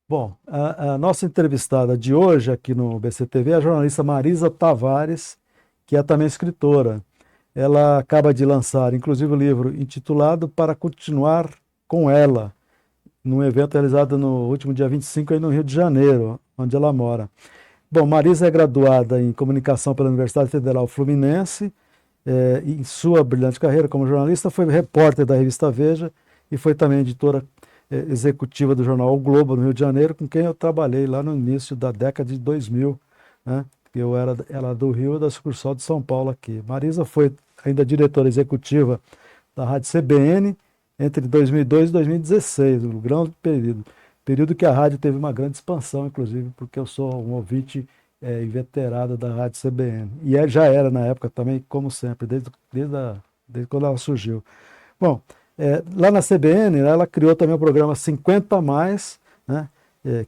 Bom, a nossa entrevistada de hoje aqui no BCTV é a jornalista Marisa Tavares, que é também escritora. Ela acaba de lançar, inclusive, o livro intitulado Para Continuar com Ela, num evento realizado no último dia 25 aí no Rio de Janeiro, onde ela mora. Bom, Marisa é graduada em comunicação pela Universidade Federal Fluminense. Em sua brilhante carreira como jornalista, foi repórter da revista Veja e foi também editora executiva do jornal O Globo, no Rio de Janeiro, com quem eu trabalhei lá no início da década de 2000, né? Ela do Rio e da sucursal de São Paulo aqui. Marisa foi ainda diretora executiva da Rádio CBN entre 2002 e 2016, um grande período que a rádio teve uma grande expansão, inclusive, porque eu sou um ouvinte inveterado da Rádio CBN. E já era na época também, como sempre, desde quando ela surgiu. Bom, lá na CBN, né, ela criou também o programa 50 Mais, né,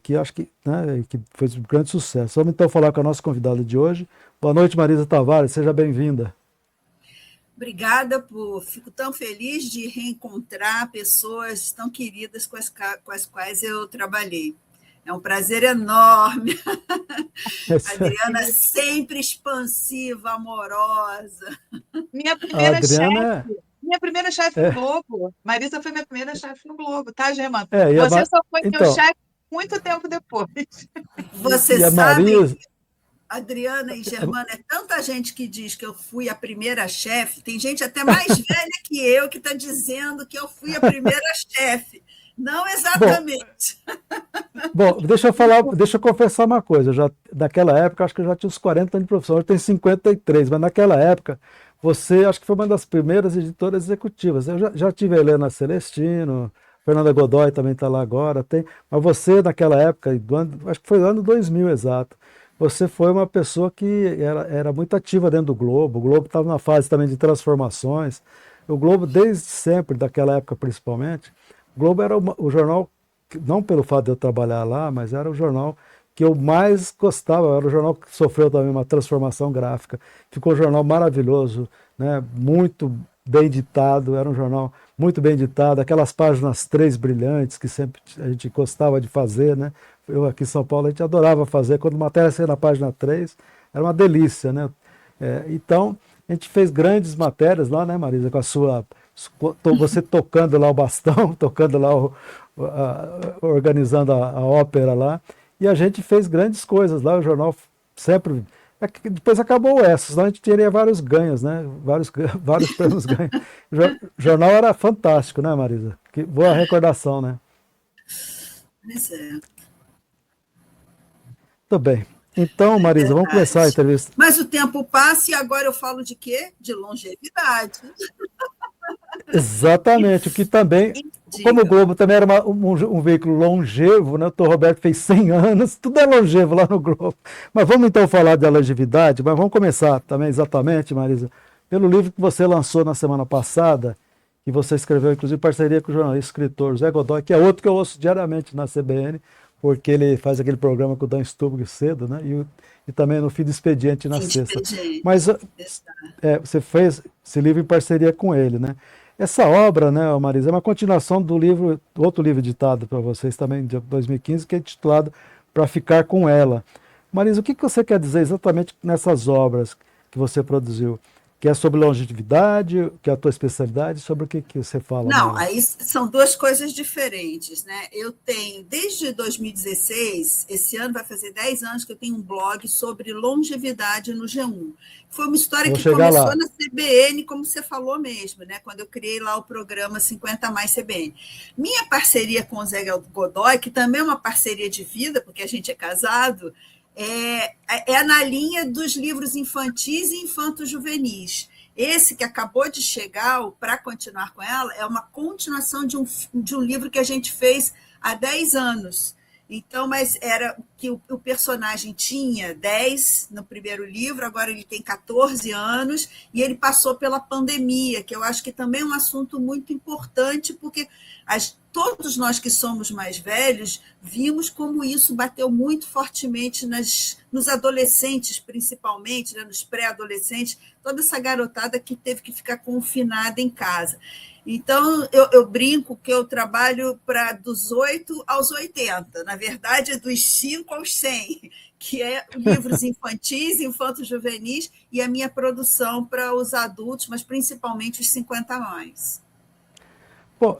que acho que, né, que fez um grande sucesso. Vamos então falar com a nossa convidada de hoje. Boa noite, Marisa Tavares, seja bem-vinda. Obrigada fico tão feliz de reencontrar pessoas tão queridas com as quais eu trabalhei. É um prazer enorme. A Adriana sempre expansiva, amorosa. Minha A primeira Adriana chefe, minha primeira chefe no Globo. Marisa foi minha primeira chefe no Globo, tá, Gemma? Você só foi meu então, chefe muito tempo depois. Você e a sabe, Marisa, Adriana e Germana, é tanta gente que diz que eu fui a primeira chefe, tem gente até mais velha que eu que está dizendo que eu fui a primeira chefe. Não bom, exatamente. Bom, deixa eu confessar uma coisa. Naquela época, acho que eu já tinha uns 40 anos de profissão, hoje tem 53, mas naquela época, você acho que foi uma das primeiras editoras executivas. Eu já tive a Helena Celestino, Fernanda Godoy também está lá agora, mas você, naquela época, acho que foi no ano 2000 exato, você foi uma pessoa que era muito ativa dentro do Globo. O Globo estava numa fase também de transformações. O Globo, desde sempre, daquela época principalmente, o Globo era o jornal não pelo fato de eu trabalhar lá, mas era o jornal que eu mais gostava, era o jornal que sofreu também uma transformação gráfica. Ficou um jornal maravilhoso, né? Muito bem editado, era um jornal muito bem editado, aquelas páginas 3 brilhantes que sempre a gente gostava de fazer, né? Eu aqui em São Paulo a gente adorava fazer, quando matéria saía na página 3 era uma delícia, né? Então, a gente fez grandes matérias lá, né, Marisa, com a sua você tocando lá o bastão, tocando lá organizando a ópera lá, e a gente fez grandes coisas lá, o jornal sempre. Depois acabou o ESSO, senão a gente teria vários ganhos, né? Vários prêmios ganhos. O jornal era fantástico, né, Marisa? Que boa recordação, né? Pois é, Tudo bem. Então, Marisa, vamos começar a verdade. entrevista. Mas o tempo passa e agora eu falo de quê? De longevidade. E, Exatamente, o que também, e como o diga, Globo também era um veículo longevo, né? O Dr. Roberto fez 100 anos, tudo é longevo lá no Globo. Mas vamos então falar da longevidade, mas vamos começar também exatamente, Marisa, pelo livro que você lançou na semana passada, que você escreveu, inclusive, em parceria com o jornalista e escritor José Godoy, que é outro que eu ouço diariamente na CBN, porque ele faz aquele programa com o Dan Stubbe cedo, né? E também no fim do expediente na fim de sexta. Mas expediente. você fez esse livro em parceria com ele, né? Essa obra, né, Marisa, é uma continuação do livro, outro livro editado para vocês também, de 2015, que é intitulado Para Ficar com Ela. Marisa, o que você quer dizer exatamente nessas obras que você produziu? Que é sobre longevidade, que é a tua especialidade, sobre o que você fala Não, nelas? aí são duas coisas diferentes, né? Eu tenho, desde 2016, esse ano vai fazer 10 anos que eu tenho um blog sobre longevidade no G1. Foi uma história Eu vou que chegar começou lá. na CBN, como você falou mesmo, né? Quando eu criei lá o programa 50 Mais CBN. Minha parceria com o Zé Godoy, que também é uma parceria de vida, porque a gente é casado, é na linha dos livros infantis e infanto-juvenis. Esse que acabou de chegar, o Para Continuar com Ela, é uma continuação de um livro que a gente fez há 10 anos. Então, mas era que o personagem tinha 10 no primeiro livro, agora ele tem 14 anos, e ele passou pela pandemia, que eu acho que também é um assunto muito importante, porque todos nós que somos mais velhos vimos como isso bateu muito fortemente nos adolescentes, principalmente, né, nos pré-adolescentes, toda essa garotada que teve que ficar confinada em casa. Então, eu brinco que eu trabalho dos 8 aos 80, na verdade, é dos 5 aos 100, que é livros infantis, infanto-juvenis, e a minha produção para os adultos, mas principalmente os 50 a mais. Bom,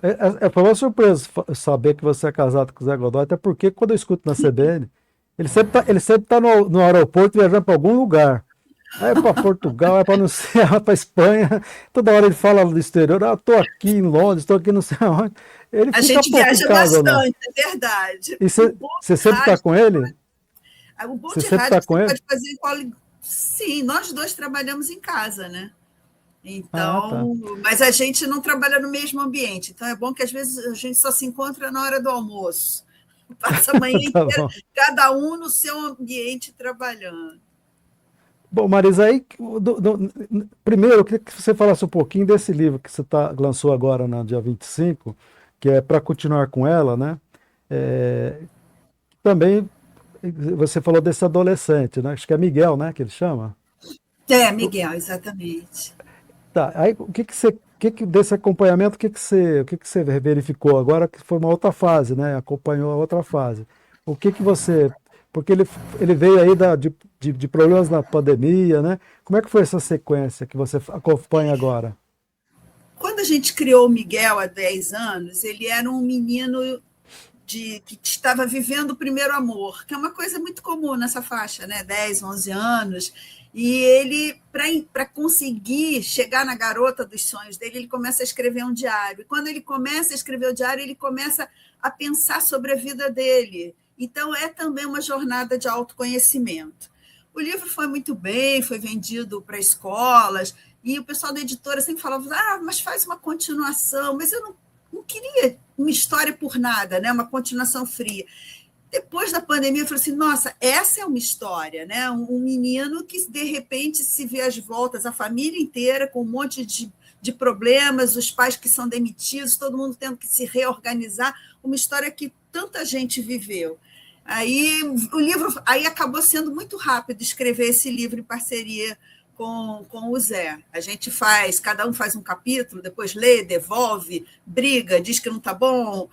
foi uma surpresa saber que você é casado com o Zé Godoy, até porque quando eu escuto na CBN, ele sempre tá no aeroporto viajando para algum lugar. Aí é para Portugal, é para não sei, é para Espanha. Toda hora ele fala do exterior, estou aqui em Londres, estou aqui não sei aonde. Ele a fica gente pouco viaja em casa, bastante, é verdade. E você sempre está com ele? O bom você de sempre rádio está com ele? pode fazer Sim, nós dois trabalhamos em casa, né? Tá. Mas a gente não trabalha no mesmo ambiente. Então é bom que às vezes a gente só se encontra na hora do almoço. Passa a manhã inteira, cada um no seu ambiente trabalhando. Bom, Marisa, aí, primeiro, eu queria que você falasse um pouquinho desse livro que você lançou agora no dia 25, que é Para Continuar com Ela, né? Também você falou desse adolescente, né? Acho que é Miguel, né, que ele chama? Miguel, exatamente. Tá, aí o que desse acompanhamento, o que você verificou agora que foi uma outra fase, né? Acompanhou a outra fase. O que você, porque ele veio aí de problemas na pandemia, né? Como é que foi essa sequência que você acompanha agora? Quando a gente criou o Miguel há 10 anos, ele era um menino que estava vivendo o primeiro amor, que é uma coisa muito comum nessa faixa, né? 10, 11 anos. E ele, para conseguir chegar na garota dos sonhos dele, ele começa a escrever um diário. E quando ele começa a escrever o diário, ele começa a pensar sobre a vida dele. Então, é também uma jornada de autoconhecimento. O livro foi muito bem, foi vendido para escolas, e o pessoal da editora sempre falava, mas faz uma continuação, mas eu não queria uma história por nada, né? Uma continuação fria. Depois da pandemia, eu falei assim, nossa, essa é uma história, né? Um menino que, de repente, se vê às voltas, a família inteira com um monte de problemas, os pais que são demitidos, todo mundo tendo que se reorganizar, uma história que tanta gente viveu. Aí o livro acabou sendo muito rápido escrever esse livro em parceria com o Zé. A gente cada um faz um capítulo, depois lê, devolve, briga, diz que não está bom,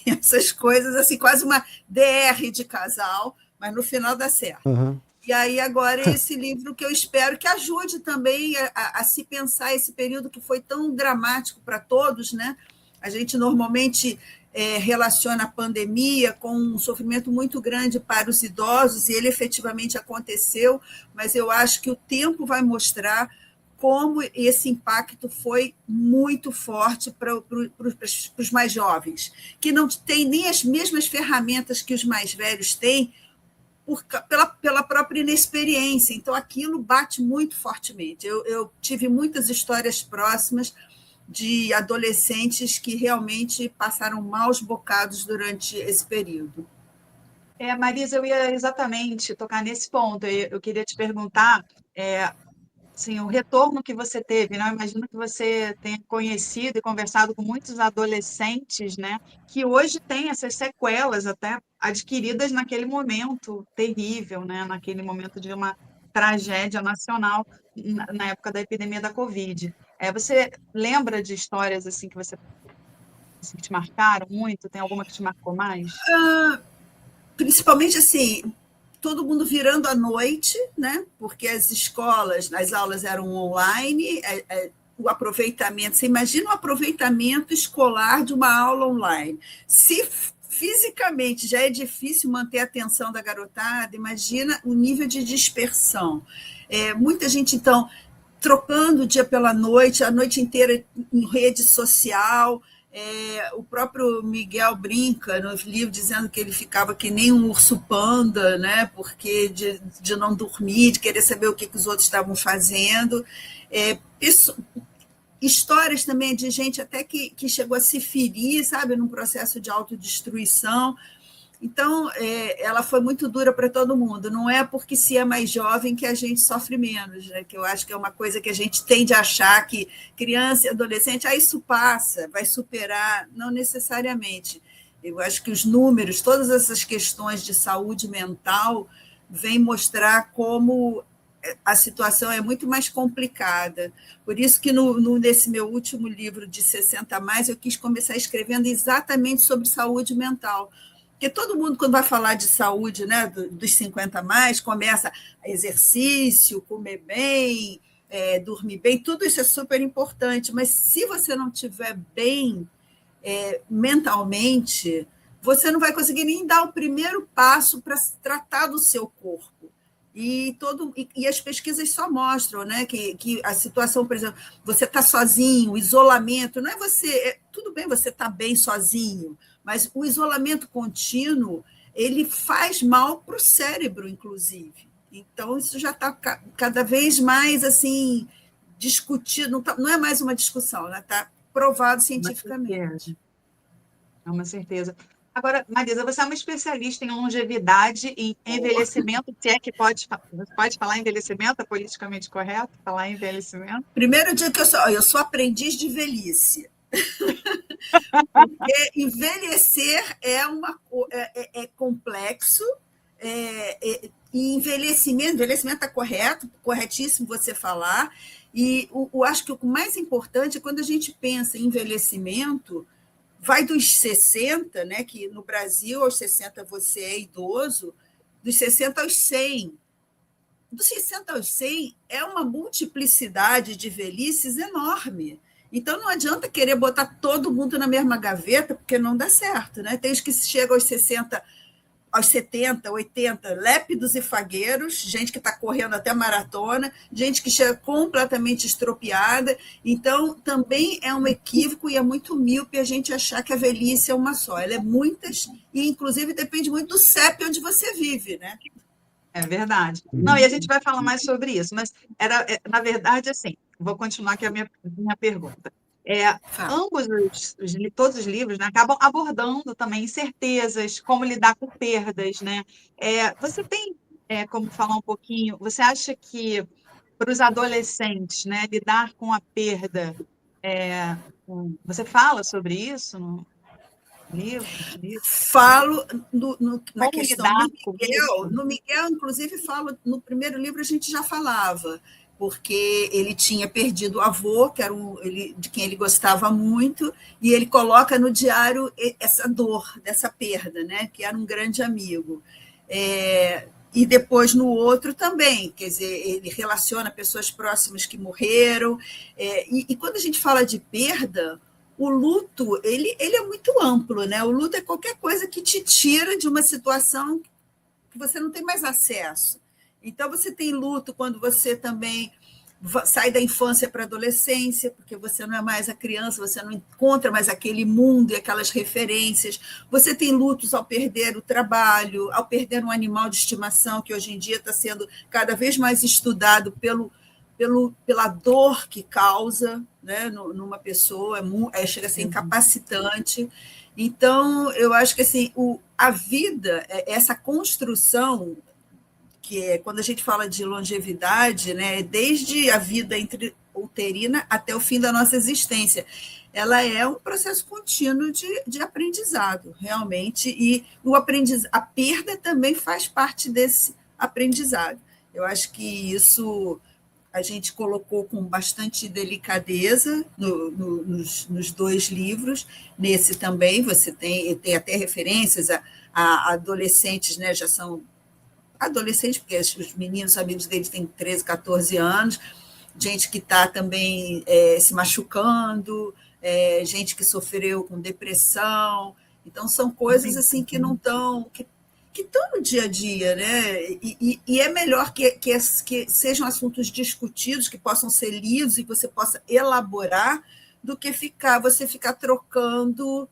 essas coisas, assim, quase uma DR de casal, mas no final dá certo. Uhum. E aí agora esse livro que eu espero que ajude também a se pensar esse período que foi tão dramático para todos, né? A gente normalmente relaciona a pandemia com um sofrimento muito grande para os idosos, e ele efetivamente aconteceu, mas eu acho que o tempo vai mostrar como esse impacto foi muito forte para os mais jovens, que não têm nem as mesmas ferramentas que os mais velhos têm, pela própria inexperiência. Então, aquilo bate muito fortemente. Eu tive muitas histórias próximas de adolescentes que realmente passaram maus bocados durante esse período. Marisa, eu ia exatamente tocar nesse ponto. Eu queria te perguntar, assim, o retorno que você teve, né? Eu imagino que você tenha conhecido e conversado com muitos adolescentes, né? Que hoje têm essas sequelas até adquiridas naquele momento terrível, né? Naquele momento de uma tragédia nacional na época da epidemia da Covid. Você lembra de histórias assim que assim, que te marcaram muito? Tem alguma que te marcou mais? Principalmente assim, todo mundo virando à noite, né? Porque as aulas eram online, o aproveitamento. Você imagina o aproveitamento escolar de uma aula online. Se fisicamente já é difícil manter a atenção da garotada, imagina o nível de dispersão. Muita gente, então, trocando o dia pela noite, a noite inteira em rede social. O próprio Miguel brinca no livro dizendo que ele ficava que nem um urso panda, né? Porque de não dormir, de querer saber o que os outros estavam fazendo. Histórias também de gente até que chegou a se ferir, sabe, num processo de autodestruição. Então, ela foi muito dura para todo mundo. Não é porque se é mais jovem que a gente sofre menos, né? Que eu acho que é uma coisa que a gente tende a achar que criança e adolescente, isso passa, vai superar. Não necessariamente. Eu acho que os números, todas essas questões de saúde mental, vêm mostrar como a situação é muito mais complicada. Por isso que nesse meu último livro de 60 a mais, eu quis começar escrevendo exatamente sobre saúde mental. Porque todo mundo, quando vai falar de saúde, né, dos 50 a mais, começa exercício, comer bem, dormir bem, tudo isso é super importante, mas se você não estiver bem mentalmente, você não vai conseguir nem dar o primeiro passo para tratar do seu corpo. E as pesquisas só mostram, né, que a situação, por exemplo, você está sozinho, o isolamento, não é você. Tudo bem você estar bem sozinho, mas o isolamento contínuo ele faz mal para o cérebro, inclusive. Então, isso já está cada vez mais assim discutido, não é mais uma discussão, está provado cientificamente. É uma certeza. Agora, Marisa, você é uma especialista em longevidade e envelhecimento, se é que pode falar envelhecimento, é politicamente correto falar envelhecimento? Primeiro dia que eu sou aprendiz de velhice. Porque envelhecer é complexo, e envelhecimento está corretíssimo você falar, e eu acho que o mais importante é quando a gente pensa em envelhecimento, vai dos 60, né, que no Brasil, aos 60 você é idoso, dos 60 aos 100. Dos 60 aos 100 é uma multiplicidade de velhices enorme. Então, não adianta querer botar todo mundo na mesma gaveta, porque não dá certo. Né? Tem os que chegam aos 60, aos 70, 80, lépidos e fagueiros, gente que está correndo até maratona, gente que chega completamente estropiada. Então, também é um equívoco e é muito míope a gente achar que a velhice é uma só. Ela é muitas e, inclusive, depende muito do CEP onde você vive, né? É verdade. Não, e a gente vai falar mais sobre isso, mas na verdade, assim, vou continuar aqui a minha pergunta. Todos os livros, né, acabam abordando também incertezas, como lidar com perdas, né? Você tem como falar um pouquinho, você acha que para os adolescentes, né, lidar com a perda, você fala sobre isso no livro? Falo na Como questão lidar do com Miguel. isso? No Miguel, inclusive, falo, no primeiro livro a gente já falava, porque ele tinha perdido o avô, que era de quem ele gostava muito, e ele coloca no diário essa dor, dessa perda, né, que era um grande amigo. E depois no outro também, quer dizer, ele relaciona pessoas próximas que morreram. E quando a gente fala de perda, o luto ele é muito amplo, né? O luto é qualquer coisa que te tira de uma situação que você não tem mais acesso. Então, você tem luto quando você também sai da infância para a adolescência, porque você não é mais a criança, você não encontra mais aquele mundo e aquelas referências. Você tem lutos ao perder o trabalho, ao perder um animal de estimação, que hoje em dia está sendo cada vez mais estudado pela dor que causa, né, numa pessoa, chega a ser incapacitante. Então, eu acho que assim, a vida, essa construção, que é quando a gente fala de longevidade, né, desde a vida intrauterina até o fim da nossa existência, ela é um processo contínuo de aprendizado, realmente, e a perda também faz parte desse aprendizado. Eu acho que isso a gente colocou com bastante delicadeza nos dois livros. Nesse também você tem até referências a adolescentes, né, já são adolescentes, porque os meninos amigos deles têm 13, 14 anos, gente que está também se machucando, gente que sofreu com depressão. Então, são coisas assim que não estão... que estão no dia a dia, né? E é melhor que sejam assuntos discutidos, que possam ser lidos e que você possa elaborar, do que você ficar trocando,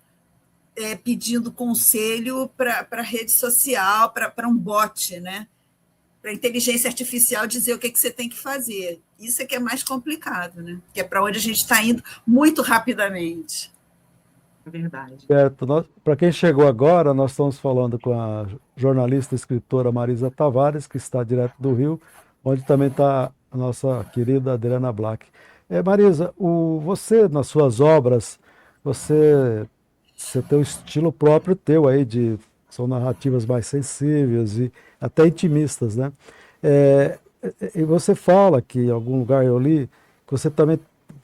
pedindo conselho para a rede social, para um bot, né? Para a inteligência artificial dizer o que você tem que fazer. Isso é que é mais complicado, né? Que é para onde a gente está indo muito rapidamente. É verdade. Certo. Para quem chegou agora, nós estamos falando com a jornalista e escritora Marisa Tavares, que está direto do Rio, onde também está a nossa querida Adriana Black. Marisa, você, nas suas obras, você, você tem um estilo próprio teu aí, são narrativas mais sensíveis e até intimistas, né? É, e você fala que em algum lugar eu li que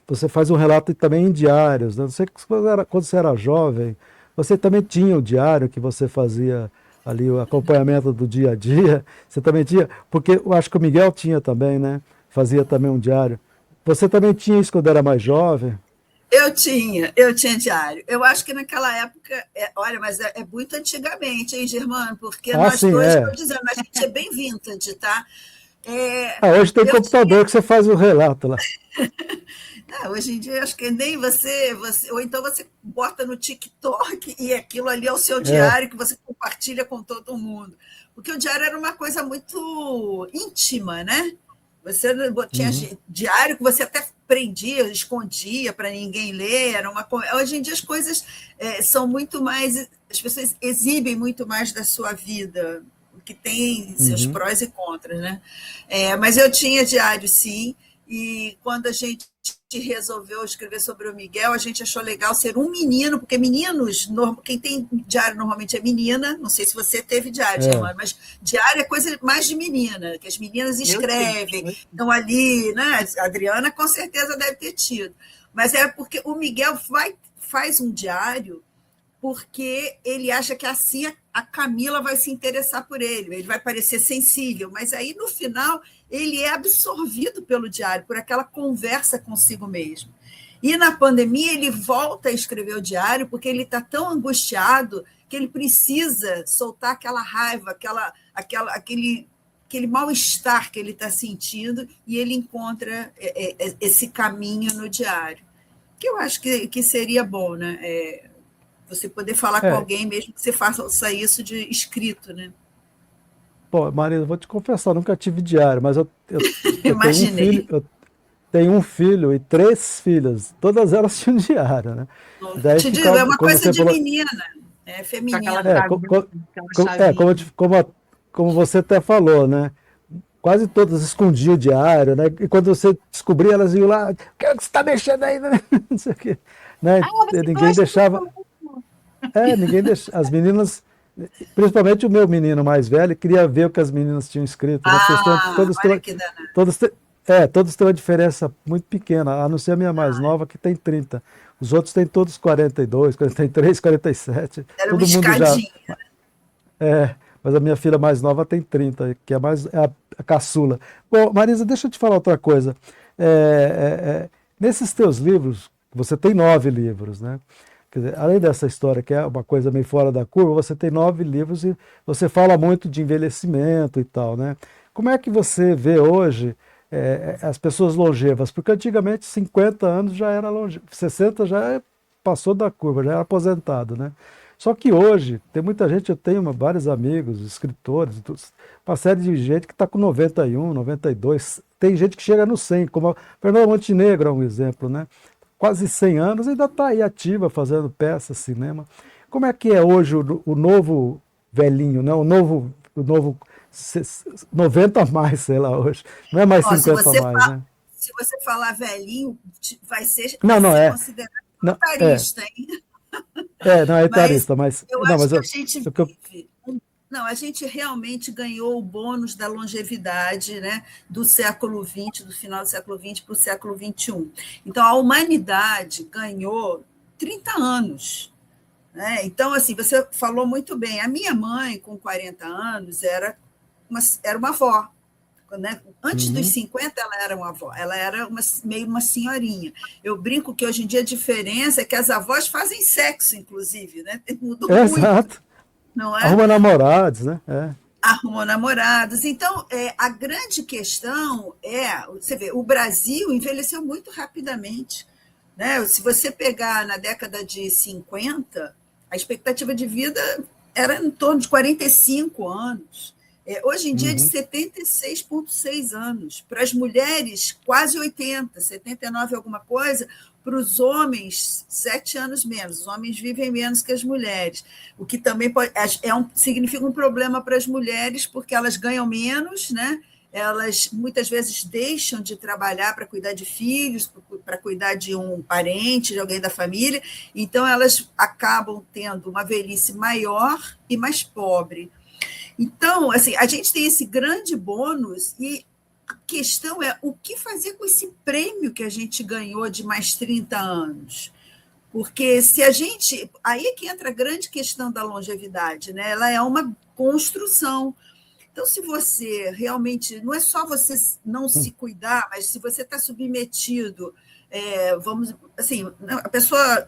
você faz um relato também em diários, né? Não sei quando você era jovem, você também tinha o diário que você fazia ali o acompanhamento do dia a dia. Você também tinha, porque eu acho que o Miguel tinha também, né? Fazia também um diário. Você também tinha isso quando era mais jovem? Eu tinha diário. Eu acho que naquela época, olha, mas é muito antigamente, hein, Germano? Porque Ah, nós sim, dois, estou é. dizendo, a gente é bem vintage, tá? Ah, hoje tem Eu tinha. computador que você faz o relato lá. Hoje em dia, acho que nem você. Ou então você bota no TikTok e aquilo ali é o seu É. diário que você compartilha com todo mundo. Porque o diário era uma coisa muito íntima, né? Você tinha Uhum, diário que você até prendia, escondia para ninguém ler. Hoje em dia as coisas são muito mais. As pessoas exibem muito mais da sua vida, o que tem seus uhum. prós e contras, né? Mas eu tinha diário, sim, e quando a gente resolveu escrever sobre o Miguel, a gente achou legal ser um menino, porque meninos, quem tem diário normalmente é menina, não sei se você teve diário, É. Germano, mas diário é coisa mais de menina, que as meninas Eu tive. escrevem, estão ali, né? A Adriana com certeza deve ter tido. Mas é porque o Miguel faz um diário porque ele acha que assim a Camila vai se interessar por ele vai parecer sensível, mas aí no final ele é absorvido pelo diário, por aquela conversa consigo mesmo. E na pandemia ele volta a escrever o diário porque ele está tão angustiado que ele precisa soltar aquela raiva, aquele mal-estar que ele está sentindo, e ele encontra esse caminho no diário, que eu acho que seria bom, né? Você poder falar com É. alguém, mesmo que você faça isso de escrito, né? Pô, Marisa, vou te confessar, nunca tive diário, mas eu tenho um filho, Imaginei. eu tenho um filho e três filhas, todas elas tinham diário, né? E daí Te digo, é ficava, uma como coisa você de falou, menina, Com aquela feminino. é, chavinha, aquela como, chavinha. como você até falou, né? Quase todas escondiam o diário, né? E quando você descobria, elas iam lá, o que é que você está mexendo aí, né? Não sei o quê, né? Ah, você Ninguém gosta do deixava, jogo. ninguém deixava, as meninas, principalmente o meu menino mais velho, queria ver o que as meninas tinham escrito, né? Porque todos têm Olha uma, que danado. todos têm, todos têm uma diferença muito pequena, a não ser a minha mais nova, que tem 30. Os outros têm todos 42, 43, 47. Era uma Todo mundo já. escadinha. Mas a minha filha mais nova tem 30, que é a caçula. Bom, Marisa, deixa eu te falar outra coisa. Nesses teus livros, você tem 9 livros, né? Quer dizer, além dessa história, que é uma coisa meio fora da curva, você tem 9 livros e você fala muito de envelhecimento e tal, né? Como é que você vê hoje as pessoas longevas? Porque antigamente 50 anos já era longevo, 60 passou da curva, já era aposentado, né? Só que hoje, tem muita gente, eu tenho vários amigos, escritores, uma série de gente que está com 91, 92, tem gente que chega no 100, como a Fernanda Montenegro é um exemplo, né? Quase 100 anos, ainda está aí ativa, fazendo peças, cinema. Como é que é hoje o novo velhinho, né? O novo 90 a mais, sei lá, hoje. Não é mais Ó, 50 a mais, né? se você falar velhinho, vai Não, não ser é. considerado Não, etarista, hein? não é Mas etarista, mas. eu Não, acho mas que a eu, gente o que eu. vive. Não, a gente realmente ganhou o bônus da longevidade, né, do século XX, do final do século XX para o século XXI. Então, a humanidade ganhou 30 anos. Né? Então, assim, você falou muito bem. A minha mãe, com 40 anos, era uma avó. Né? Antes dos Uhum. 50, ela era uma avó, ela era meio uma senhorinha. Eu brinco que hoje em dia a diferença é que as avós fazem sexo, inclusive, né? Mudou muito, Exato. não é? Arruma namorados, né? Arrumou namorados. Então, a grande questão você vê, o Brasil envelheceu muito rapidamente. Né? Se você pegar na década de 50, a expectativa de vida era em torno de 45 anos. Hoje em dia é de Uhum. 76,6 anos. Para as mulheres, quase 80, 79 alguma coisa. para os homens, 7 anos menos. Os homens vivem menos que as mulheres, o que também significa um problema para as mulheres, porque elas ganham menos, né? Elas muitas vezes deixam de trabalhar para cuidar de filhos, para cuidar de um parente, de alguém da família, então elas acabam tendo uma velhice maior e mais pobre. Então, assim, a gente tem esse grande bônus e a questão é o que fazer com esse prêmio que a gente ganhou de mais 30 anos. Porque se a gente. Aí é que entra a grande questão da longevidade, né? Ela é uma construção. Então, se você realmente. Não é só você não se cuidar, mas se você está submetido, vamos. Assim, a pessoa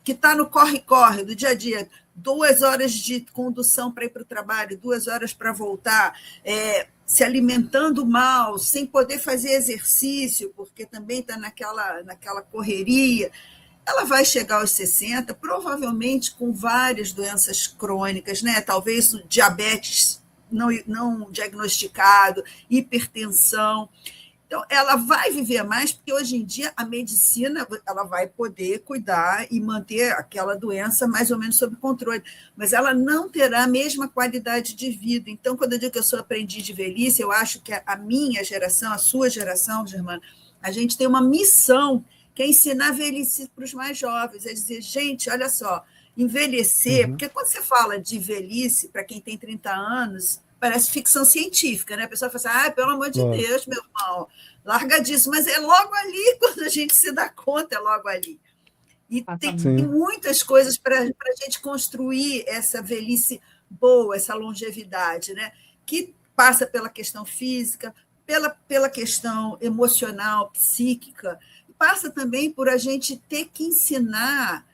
que está no corre-corre do dia a dia, 2 horas de condução para ir para o trabalho, 2 horas para voltar, se alimentando mal, sem poder fazer exercício, porque também está naquela correria, ela vai chegar aos 60, provavelmente com várias doenças crônicas, né? Talvez o diabetes não diagnosticado, hipertensão. Então, ela vai viver mais, porque hoje em dia a medicina ela vai poder cuidar e manter aquela doença mais ou menos sob controle, mas ela não terá a mesma qualidade de vida. Então, quando eu digo que eu sou aprendiz de velhice, eu acho que a minha geração, a sua geração, Germana, a gente tem uma missão que é ensinar a velhice para os mais jovens, é dizer, gente, olha só, envelhecer, porque quando você fala de velhice, para quem tem 30 anos, parece ficção científica, né? A pessoa fala assim, pelo amor de Deus, meu irmão, larga disso, mas é logo ali, quando a gente se dá conta, é logo ali. E tem muitas coisas para a gente construir essa velhice boa, essa longevidade, né? Que passa pela questão física, pela questão emocional, psíquica, passa também por a gente ter que ensinar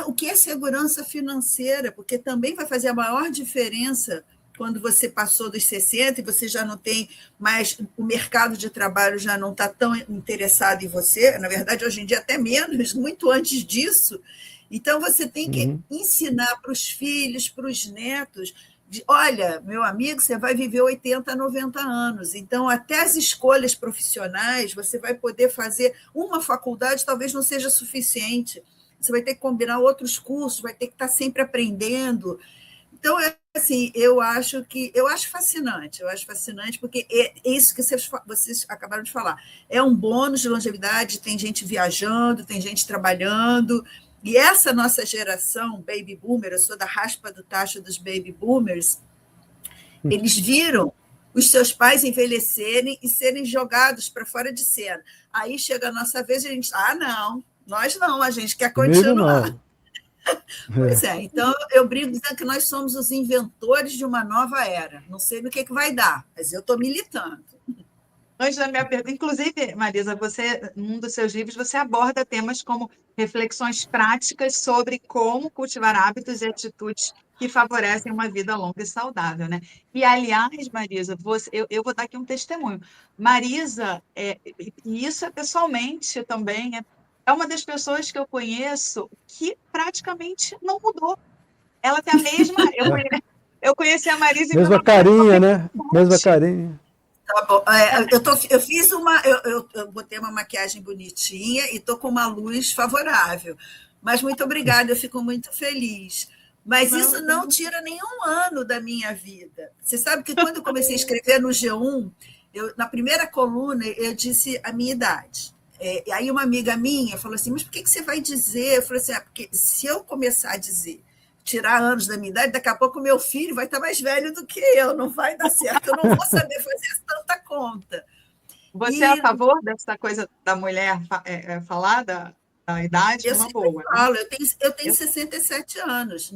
o que é segurança financeira, porque também vai fazer a maior diferença quando você passou dos 60 e você já não tem mais, o mercado de trabalho já não está tão interessado em você, na verdade, hoje em dia até menos, muito antes disso. Então, você tem que ensinar para os filhos, para os netos, olha, meu amigo, você vai viver 80, 90 anos, então até as escolhas profissionais você vai poder fazer, uma faculdade talvez não seja suficiente, você vai ter que combinar outros cursos, vai ter que estar sempre aprendendo. Então, assim, eu acho fascinante, porque é isso que vocês acabaram de falar. É um bônus de longevidade, tem gente viajando, tem gente trabalhando, e essa nossa geração, baby boomer, eu sou da raspa do tacho dos baby boomers, eles viram os seus pais envelhecerem e serem jogados para fora de cena. Aí chega a nossa vez e a gente, não, nós não, a gente quer continuar. Pois é, então eu brinco dizendo que nós somos os inventores de uma nova era. Não sei no que vai dar, mas eu estou militando. Antes da minha pergunta, inclusive, Marisa, você, num dos seus livros, você aborda temas como reflexões práticas sobre como cultivar hábitos e atitudes que favorecem uma vida longa e saudável, né? E, aliás, Marisa, eu vou dar aqui um testemunho. Marisa, e isso é pessoalmente também, é uma das pessoas que eu conheço que praticamente não mudou. Ela tem a mesma... Eu conheci a Marisa... Mesma carinha, né? Mesma carinha. Tá bom. Eu fiz eu botei uma maquiagem bonitinha e estou com uma luz favorável. Mas muito obrigada, eu fico muito feliz. Mas isso não tira nenhum ano da minha vida. Você sabe que quando eu comecei a escrever no G1, na primeira coluna eu disse a minha idade. E aí uma amiga minha falou assim, mas por que você vai dizer? Eu falei assim, porque se eu começar a dizer, tirar anos da minha idade, daqui a pouco meu filho vai estar mais velho do que eu, não vai dar certo, eu não vou saber fazer tanta conta. Você é a favor dessa coisa da mulher falar da idade? Uma boa. Falo, eu tenho 67 anos.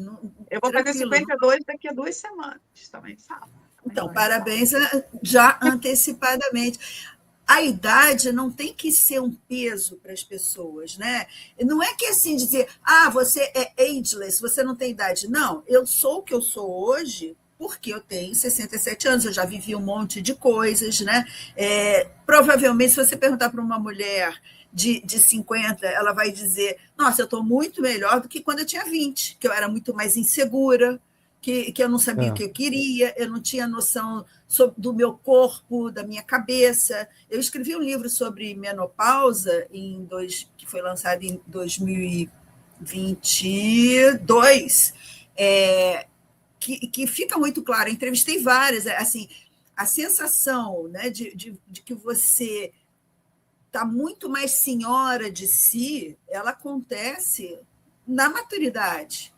Eu vou fazer 52 daqui a 2 semanas, também falo. Então, parabéns já antecipadamente. A idade não tem que ser um peso para as pessoas, né? Não é que assim dizer, você é ageless, você não tem idade. Não, eu sou o que eu sou hoje porque eu tenho 67 anos, eu já vivi um monte de coisas, né? Provavelmente, se você perguntar para uma mulher de 50, ela vai dizer, nossa, eu estou muito melhor do que quando eu tinha 20, que eu era muito mais insegura, que eu não sabia o É. que eu queria, eu não tinha noção do meu corpo, da minha cabeça. Eu escrevi um livro sobre menopausa, que foi lançado em 2022, que fica muito claro. Eu entrevistei várias, assim, a sensação, né, de que você está muito mais senhora de si, ela acontece na maturidade.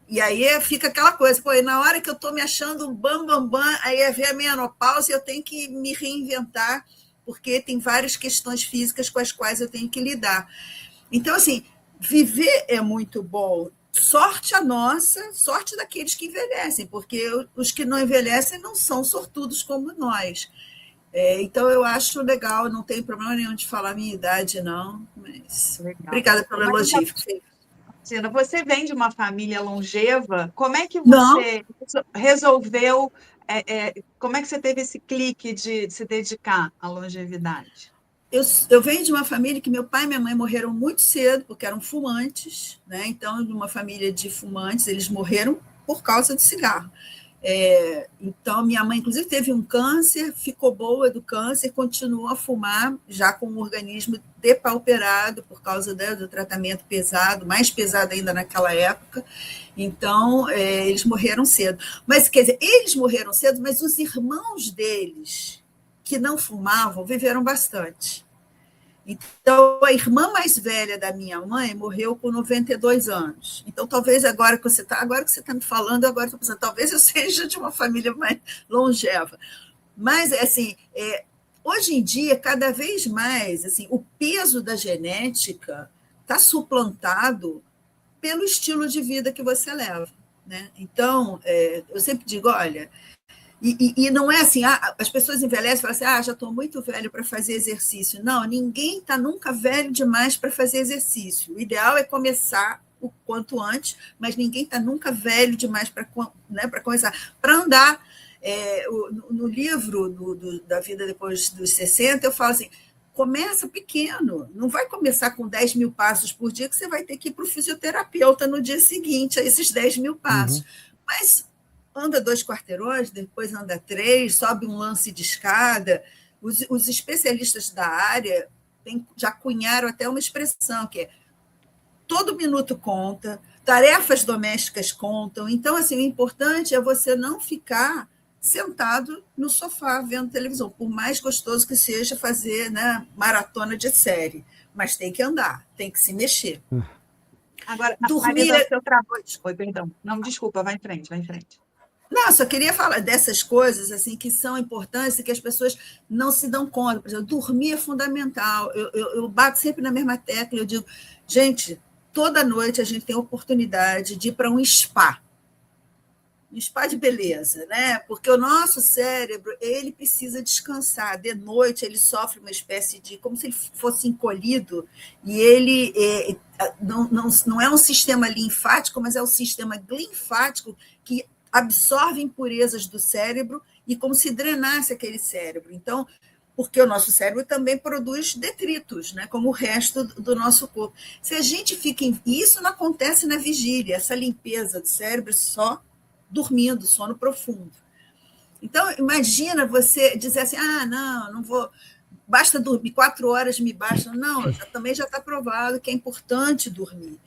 E aí fica aquela coisa, pô, e na hora que eu estou me achando bam, bam, bam, aí vem a menopausa e eu tenho que me reinventar, porque tem várias questões físicas com as quais eu tenho que lidar. Então, assim, viver é muito bom. Sorte a nossa, sorte daqueles que envelhecem, porque os que não envelhecem não são sortudos como nós. Então, eu acho legal, não tem problema nenhum de falar a minha idade, não. Mas Legal. obrigada pelo elogio. Cristina, você vem de uma família longeva, como é que Não, você resolveu, como é que você teve esse clique de se dedicar à longevidade? eu venho de uma família que meu pai e minha mãe morreram muito cedo, porque eram fumantes, né? Então, de uma família de fumantes, eles morreram por causa do cigarro. Então, minha mãe, inclusive, teve um câncer, ficou boa do câncer, continuou a fumar, já com o organismo depauperado por causa do tratamento pesado, mais pesado ainda naquela época. Então, eles morreram cedo. Mas, quer dizer, eles morreram cedo, mas os irmãos deles, que não fumavam, viveram bastante. Então, a irmã mais velha da minha mãe morreu com 92 anos. Então, talvez agora que você está me falando, agora estou pensando, talvez eu seja de uma família mais longeva. Mas, assim, hoje em dia, cada vez mais, assim, o peso da genética está suplantado pelo estilo de vida que você leva, né? Então, eu sempre digo, olha, e não é assim, as pessoas envelhecem e falam assim, já estou muito velho para fazer exercício. Não, ninguém está nunca velho demais para fazer exercício. O ideal é começar o quanto antes, mas ninguém está nunca velho demais para, né, começar. Para andar, no livro da vida depois dos 60, eu falo assim, começa pequeno, não vai começar com 10 mil passos por dia, que você vai ter que ir para o fisioterapeuta no dia seguinte, a esses 10 mil passos. Uhum. Mas anda 2 quarteirões, depois anda 3, sobe um lance de escada. Os especialistas da área já cunharam até uma expressão, que é todo minuto conta, tarefas domésticas contam. Então, assim, o importante é você não ficar sentado no sofá vendo televisão, por mais gostoso que seja fazer, né, maratona de série. Mas tem que andar, tem que se mexer. Agora, Dormir. Marisa, o seu trabalho. Oi, perdão. Não, desculpa, vai em frente, vai em frente. Não, só queria falar dessas coisas assim que são importantes e que as pessoas não se dão conta. Por exemplo, dormir é fundamental. Eu bato sempre na mesma tecla. Eu digo, gente, toda noite a gente tem a oportunidade de ir para um spa de beleza, né? Porque o nosso cérebro, ele precisa descansar. De noite, ele sofre uma espécie de, como se ele fosse encolhido, e ele não é um sistema linfático, mas é um sistema linfático que absorve impurezas do cérebro e como se drenasse aquele cérebro. Então, porque o nosso cérebro também produz detritos, né, como o resto do nosso corpo. Se a gente fica e isso não acontece na vigília, essa limpeza do cérebro só dormindo, sono profundo. Então, imagina você dizer assim, não vou, basta dormir, 4 horas me basta. Não, também já está provado que é importante dormir.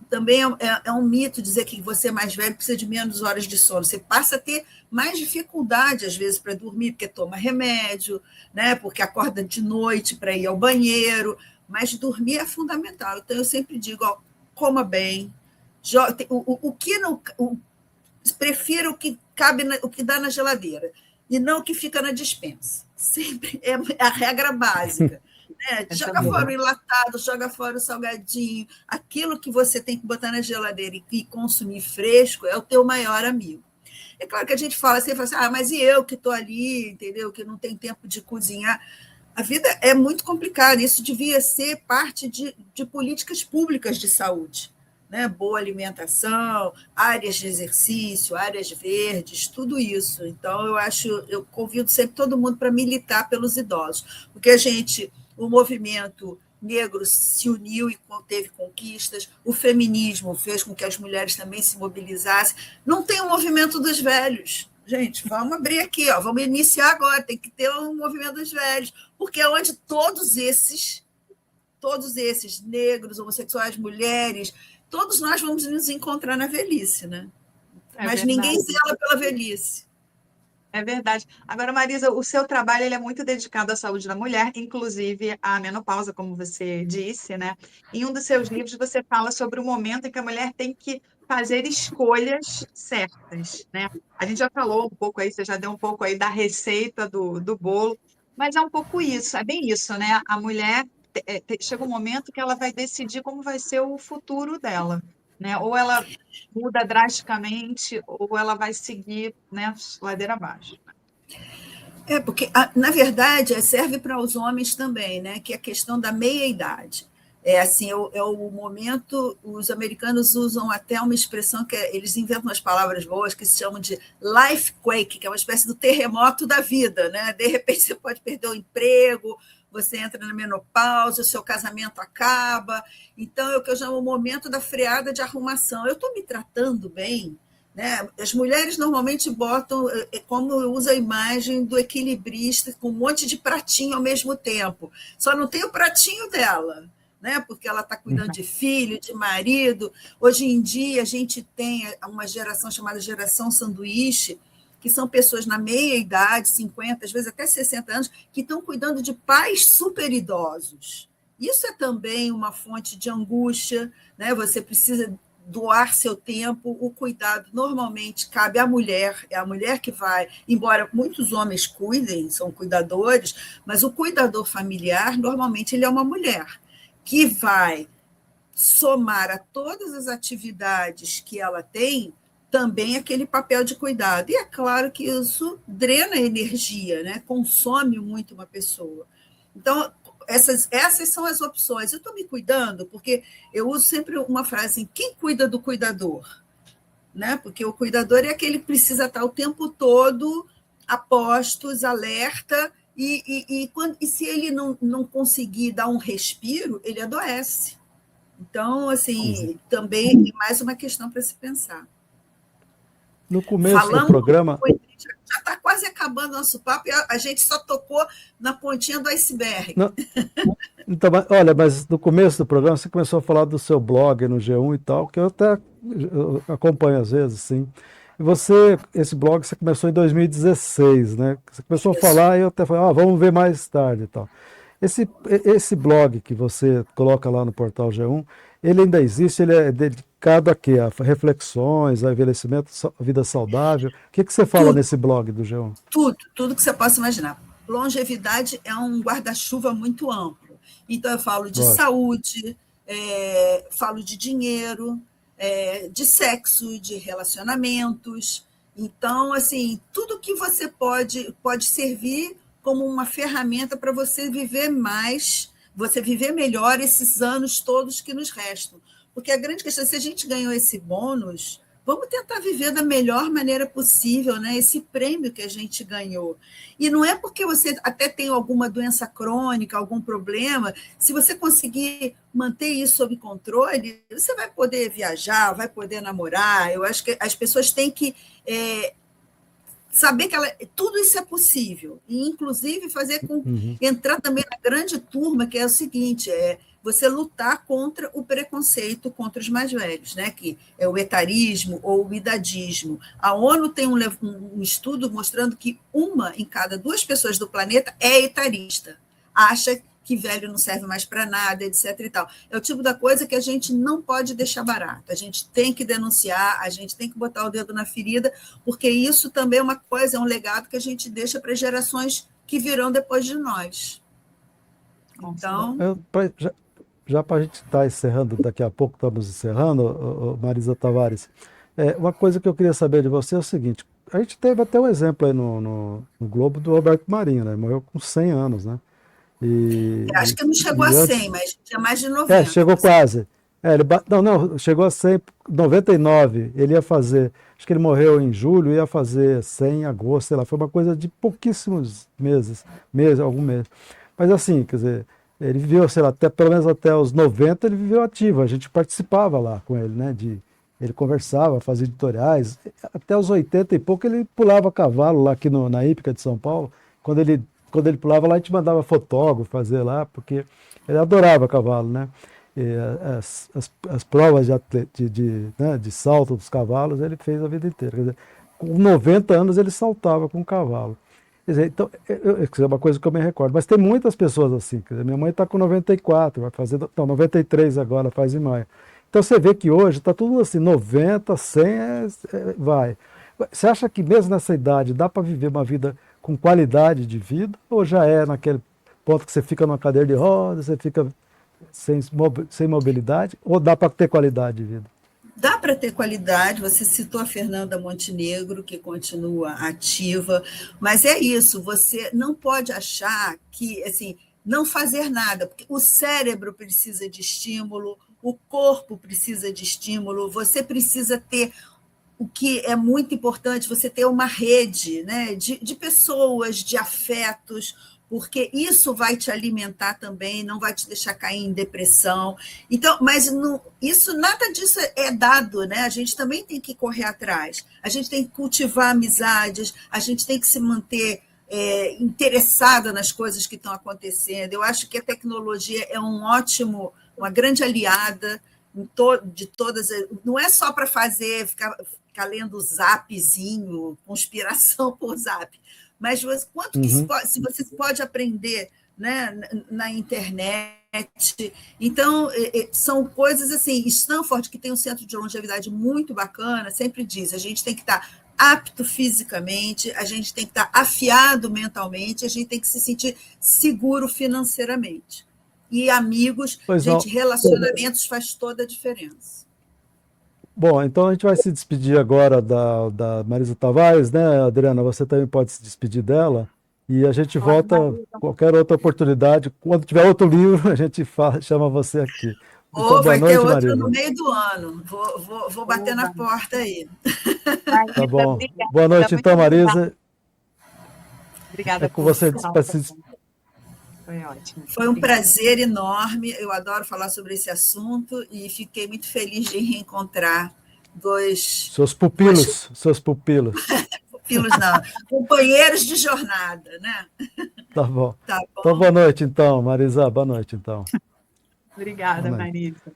Também é um mito dizer que você mais velho precisa de menos horas de sono. Você passa a ter mais dificuldade, às vezes, para dormir, porque toma remédio, né? Porque acorda de noite para ir ao banheiro, mas dormir é fundamental. Então, eu sempre digo, coma bem, o que não... prefira o que cabe, o que dá na geladeira, e não o que fica na despensa. Sempre é a regra básica. Né? Joga fora o enlatado, joga fora o salgadinho. Aquilo que você tem que botar na geladeira e consumir fresco é o teu maior amigo. É claro que a gente fala assim, mas e eu que estou ali, entendeu? Que não tem tempo de cozinhar. A vida é muito complicada. Isso devia ser parte de políticas públicas de saúde. Né? Boa alimentação, áreas de exercício, áreas verdes, tudo isso. Então, eu convido sempre todo mundo para militar pelos idosos, porque o movimento negro se uniu e teve conquistas, o feminismo fez com que as mulheres também se mobilizassem. Não tem o movimento dos velhos. Gente, vamos abrir aqui, ó, vamos iniciar agora, tem que ter um movimento dos velhos, porque é onde todos esses negros, homossexuais, mulheres, todos nós vamos nos encontrar na velhice, né? Mas verdade. ninguém zela pela velhice. É verdade. Agora, Marisa, o seu trabalho ele é muito dedicado à saúde da mulher, inclusive à menopausa, como você disse, né? Em um dos seus livros, você fala sobre o momento em que a mulher tem que fazer escolhas certas, né? A gente já falou um pouco aí, você já deu um pouco aí da receita do bolo, mas é um pouco isso, é bem isso, né? A mulher chega um momento que ela vai decidir como vai ser o futuro dela, né? Ou ela muda drasticamente ou ela vai seguir, né, ladeira abaixo. Porque, na verdade, serve para os homens também, né? Que é a questão da meia-idade. É assim, é o momento, os americanos usam até uma expressão que eles inventam umas palavras boas que se chamam de life quake, que é uma espécie do terremoto da vida, né? De repente você pode perder o emprego, você entra na menopausa, o seu casamento acaba. Então, é o que eu chamo o momento da freada de arrumação. Eu estou me tratando bem, né? As mulheres normalmente botam, como usa a imagem do equilibrista, com um monte de pratinho ao mesmo tempo. Só não tem o pratinho dela, né? Porque ela está cuidando de filho, de marido. Hoje em dia, a gente tem uma geração chamada geração sanduíche, que são pessoas na meia-idade, 50, às vezes até 60 anos, que estão cuidando de pais super idosos. Isso é também uma fonte de angústia, né? Você precisa doar seu tempo, o cuidado normalmente cabe à mulher, é a mulher que vai, embora muitos homens cuidem, são cuidadores, mas o cuidador familiar, normalmente, ele é uma mulher, que vai somar a todas as atividades que ela tem, também aquele papel de cuidado. E é claro que isso drena energia, né? Consome muito uma pessoa. Então, essas são as opções. Eu estou me cuidando, porque eu uso sempre uma frase assim, quem cuida do cuidador? Né? Porque o cuidador é aquele que precisa estar o tempo todo a postos, alerta, e se ele não conseguir dar um respiro, ele adoece. Então, assim, também é mais uma questão para se pensar. No começo do programa... Já está quase acabando o nosso papo e a gente só tocou na pontinha do iceberg. Não, então, olha, mas no começo do programa você começou a falar do seu blog no G1 e tal, que eu acompanho às vezes, sim. E esse blog você começou em 2016, né? Você começou a falar e eu até falei, vamos ver mais tarde e tal. Esse blog que você coloca lá no portal G1, ele ainda existe, ele é dedicado a quê? A reflexões, a envelhecimento, a vida saudável. O que você fala nesse blog do G1? Tudo que você possa imaginar. Longevidade é um guarda-chuva muito amplo. Então, eu falo de saúde, falo de dinheiro, de sexo, de relacionamentos. Então, assim, tudo que você pode servir como uma ferramenta para você viver mais, você viver melhor esses anos todos que nos restam. Porque a grande questão é, se a gente ganhou esse bônus, vamos tentar viver da melhor maneira possível, né? Esse prêmio que a gente ganhou. E não é porque você até tem alguma doença crônica, algum problema, se você conseguir manter isso sob controle, você vai poder viajar, vai poder namorar. Eu acho que as pessoas têm que saber que tudo isso é possível, e inclusive fazer entrar também na grande turma, que é o seguinte, você lutar contra o preconceito contra os mais velhos, né? Que é o etarismo ou o idadismo. A ONU tem um estudo mostrando que 1 em cada 2 pessoas do planeta é etarista, acha que velho não serve mais para nada, etc. e tal. É o tipo da coisa que a gente não pode deixar barato. A gente tem que denunciar, a gente tem que botar o dedo na ferida, porque isso também é uma coisa, é um legado que a gente deixa para as gerações que virão depois de nós. Então... Já para a gente estar encerrando, daqui a pouco estamos encerrando, Marisa Tavares, uma coisa que eu queria saber de você é o seguinte, a gente teve até um exemplo aí no Globo do Roberto Marinho, né? Morreu com 100 anos, né? Acho que não chegou a 100, mas tinha mais de 90. Chegou quase. Chegou a 100, 99, ele ia fazer, acho que ele morreu em julho, ia fazer 100 em agosto, sei lá, foi uma coisa de pouquíssimos meses, algum mês. Mas assim, quer dizer, Ele viveu, sei lá, até, pelo menos até os 90 ele viveu ativo, a gente participava lá com ele, né? Ele conversava, fazia editoriais. Até os 80 e pouco ele pulava cavalo lá aqui na Hípica de São Paulo. Quando ele pulava lá, a gente mandava fotógrafo fazer lá, porque ele adorava cavalo, né? E as provas né, de salto dos cavalos ele fez a vida inteira. Quer dizer, com 90 anos ele saltava com o cavalo. Quer dizer, então, isso é uma coisa que eu me recordo. Mas tem muitas pessoas assim. Quer dizer, minha mãe está com 94, vai fazer. Não, 93 agora, faz em maio. Então você vê que hoje está tudo assim, 90, 100, vai. Você acha que mesmo nessa idade dá para viver uma vida com qualidade de vida? Ou já é naquele ponto que você fica numa cadeira de rodas, você fica sem mobilidade? Ou dá para ter qualidade de vida? Dá para ter qualidade, você citou a Fernanda Montenegro, que continua ativa, mas é isso, você não pode achar que, assim, não fazer nada, porque o cérebro precisa de estímulo, o corpo precisa de estímulo, você precisa ter o que é muito importante, você ter uma rede, né, de pessoas, de afetos, porque isso vai te alimentar também, não vai te deixar cair em depressão. Então, mas não, isso, nada disso é dado, né? A gente também tem que correr atrás, a gente tem que cultivar amizades, a gente tem que se manter interessada nas coisas que estão acontecendo. Eu acho que a tecnologia é uma grande aliada de todas. Não é só para ficar lendo zapzinho, conspiração por zap, mas quanto que se você pode aprender, né, na internet. Então, são coisas assim. Stanford, que tem um centro de longevidade muito bacana, sempre diz: a gente tem que estar apto fisicamente, a gente tem que estar afiado mentalmente, a gente tem que se sentir seguro financeiramente. E amigos, gente, relacionamentos faz toda a diferença. Bom, então a gente vai se despedir agora da Marisa Tavares, né, Adriana? Você também pode se despedir dela. E a gente volta qualquer outra oportunidade. Quando tiver outro livro, a gente chama você aqui. Então, vai ter outro Marisa. No meio do ano. Vou bater na porta aí. Tá bom. Boa noite, então, Marisa. Obrigada por você. Foi ótimo. Foi um prazer enorme. Eu adoro falar sobre esse assunto e fiquei muito feliz de reencontrar seus pupilos. Pupilos não, companheiros de jornada, né? Tá bom. Então, boa noite, então, Marisa. Boa noite, então. Obrigada, Marisa.